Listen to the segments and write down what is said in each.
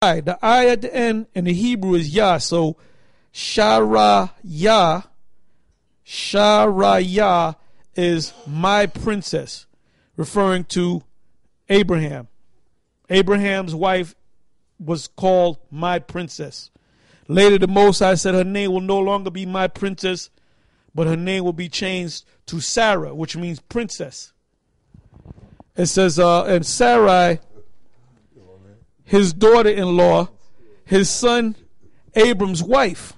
The I at the end in the Hebrew is Yah. So Sharayah is my princess, referring to Abraham. Abraham's wife was called my princess. Later, the Most High said her name will no longer be my princess, but her name will be changed to Sarah, which means princess. It says, and Sarai, his daughter-in-law, his son Abram's wife,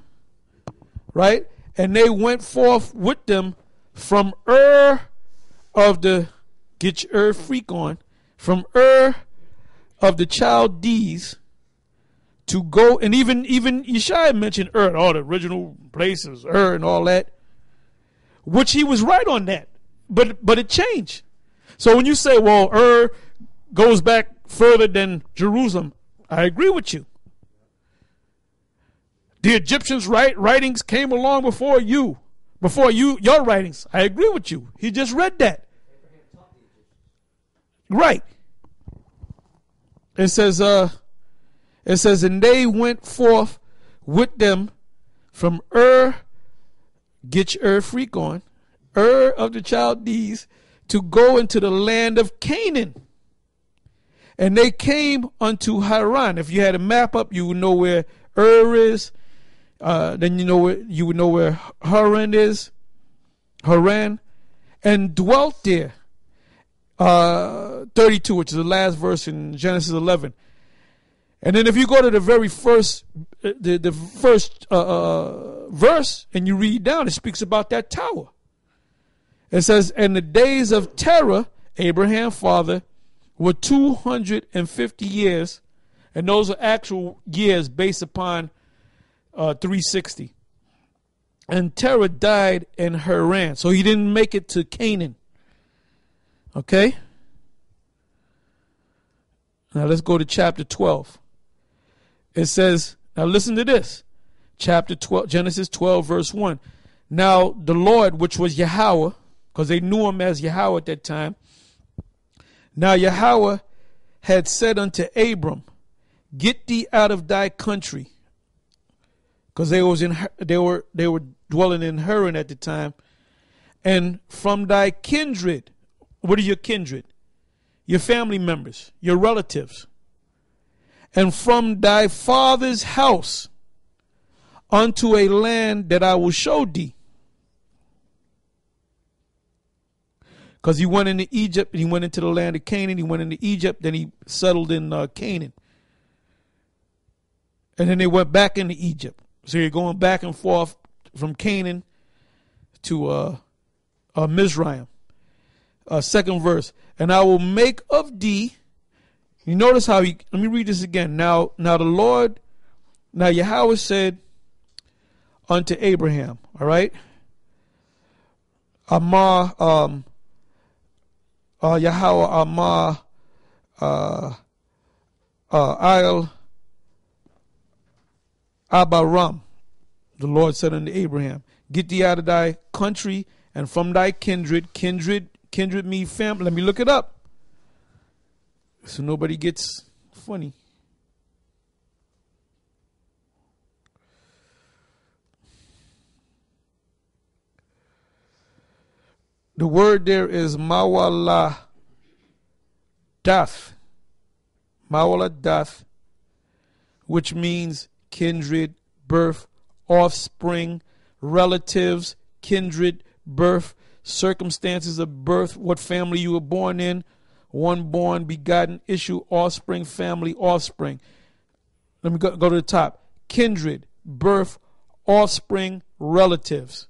right? And they went forth with them from of the, get your freak on, from of the Chaldees to go, and even Yeshaya mentioned all the original places, and all that, which he was right on that, but it changed. So when you say, well, goes back further than Jerusalem, I agree with you. The Egyptians' writings came along before your writings. I agree with you. He just read that. Right. It says, and they went forth with them from get your freak on, of the Chaldees, to go into the land of Canaan. And they came unto Haran. If you had a map up, you would know where is. Then you would know where Haran is. Haran. And dwelt there. 32, which is the last verse in Genesis 11. And then if you go to the very first, the first verse, and you read down, it speaks about that tower. It says, and the days of Terah, Abraham's father, were 250 years, and those are actual years based upon 360. And Terah died in Haran, so he didn't make it to Canaan. Okay? Now let's go to chapter 12. It says, now listen to this. Chapter 12, Genesis 12, verse 1. Now the Lord, which was Yahweh, because they knew him as Yahweh at that time. Now Yahweh had said unto Abram, get thee out of thy country. Because they were dwelling in Haran at the time. And from thy kindred. What are your kindred? Your family members, your relatives. And from thy father's house unto a land that I will show thee. Because he went into Egypt, and he went into the land of Canaan, he went into Egypt, then he settled in Canaan. And then they went back into Egypt. So you're going back and forth from Canaan to Mizraim. Second verse. And I will make of thee. You notice how let me read this again. Now the Lord, now Yahweh said unto Abraham, all right? Yahweh Abaram, the Lord said unto Abraham, get thee out of thy country and from thy kindred me family. Let me look it up so nobody gets funny. The word there is Mawala Dath, which means kindred, birth, offspring, relatives, kindred, birth, circumstances of birth, what family you were born in, one born, begotten, issue, offspring, family, offspring. Let me go to the top. Kindred, birth, offspring, relatives.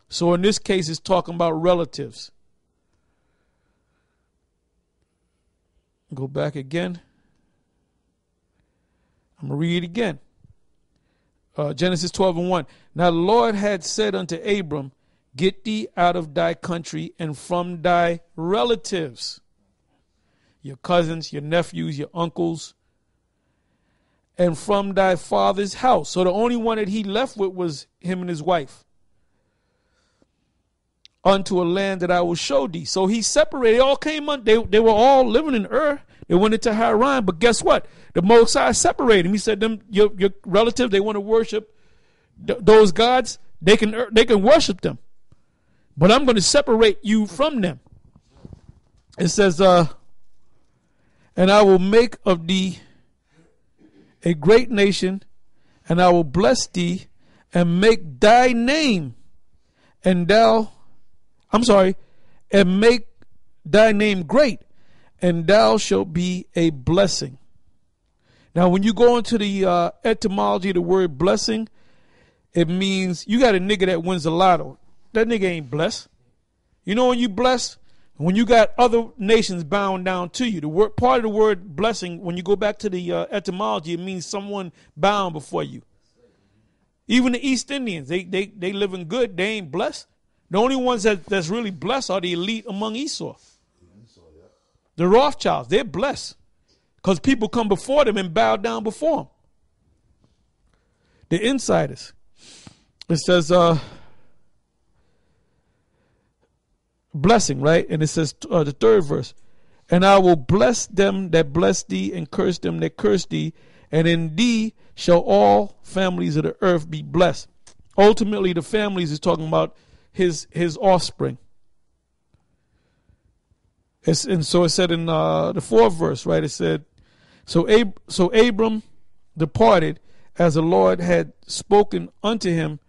So in this case, it's talking about relatives. Go back again. I'm going to read it again. Genesis 12 and 1. Now the Lord had said unto Abram, get thee out of thy country and from thy relatives, your cousins, your nephews, your uncles, and from thy father's house. So the only one that he left with was him and his wife. Unto a land that I will show thee. So he separated. They all came on. They were all living in Ur. They went into Haran, but guess what? The Most High separated him. He said, "Them your relatives, they want to worship those gods. They can worship them, but I'm going to separate you from them." It says, "And I will make of thee a great nation, and I will bless thee, and make thy name, and make thy name great, and thou shalt be a blessing." Now, when you go into the etymology of the word blessing, it means you got a nigga that wins the lotto. That nigga ain't blessed. You know when you bless? When you got other nations bowing down to you. The word, part of the word blessing, when you go back to the etymology, it means someone bowing before you. Even the East Indians, they living good. They ain't blessed. The only ones that's really blessed are the elite among Esau. The Rothschilds, they're blessed because people come before them and bow down before them. The insiders. It says blessing, right? And it says the third verse, "And I will bless them that bless thee, and curse them that curse thee, and in thee shall all families of the earth be blessed." Ultimately, the families is talking about his offspring. And so it said in the fourth verse, right? It said, so Abram departed as the Lord had spoken unto him,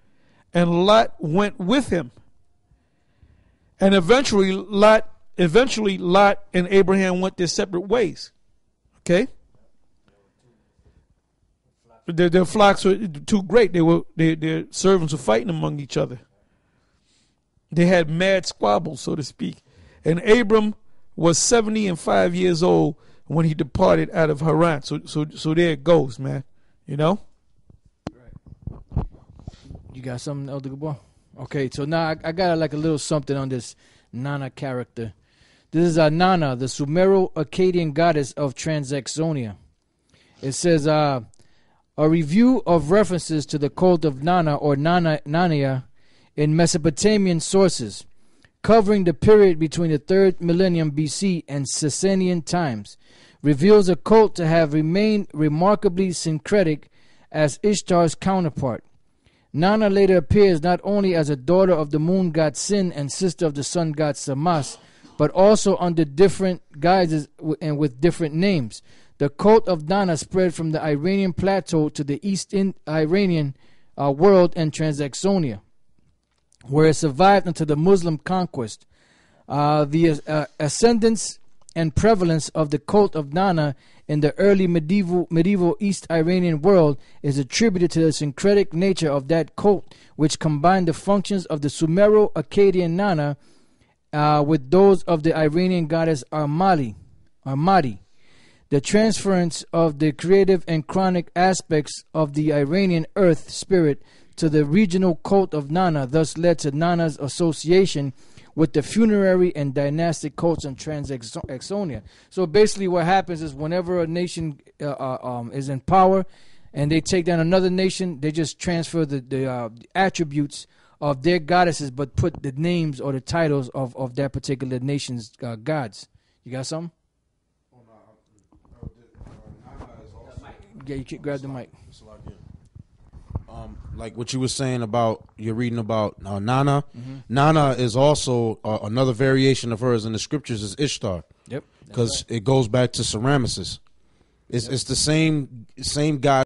and Lot went with him. And eventually Lot and Abraham went their separate ways. Okay? Their flocks were too great. Their servants were fighting among each other. They had mad squabbles, so to speak. And Abram was 75 years old when he departed out of Haran. So there it goes, man. You know? You got something, Elder Gabor? Okay, so now I got like a little something on this Nana character. This is Nana, the Sumero-Akkadian goddess of Transaxonia. It says, a review of references to the cult of Nana or Nania in Mesopotamian sources, covering the period between the 3rd millennium BC and Sasanian times, reveals a cult to have remained remarkably syncretic as Ishtar's counterpart. Nana later appears not only as a daughter of the moon god Sin and sister of the sun god Samas, but also under different guises and with different names. The cult of Nana spread from the Iranian plateau to the East Iranian world and Transaxonia, where it survived until the Muslim conquest. The ascendance and prevalence of the cult of Nana in the early medieval East Iranian world is attributed to the syncretic nature of that cult, which combined the functions of the Sumero-Akkadian Nana with those of the Iranian goddess Armadi. The transference of the creative and chronic aspects of the Iranian earth spirit to the regional cult of Nana thus led to Nana's association with the funerary and dynastic cults in Transaxonia. So basically what happens is whenever a nation is in power and they take down another nation, they just transfer the attributes of their goddesses but put the names or the titles of that particular nation's gods. You got something? Yeah, you can grab the mic. Like what you were saying about, you're reading about Nana. Mm-hmm. Nana is also another variation of hers in the scriptures is Ishtar. Yep. Because it goes back to Semiramis. It's the same god.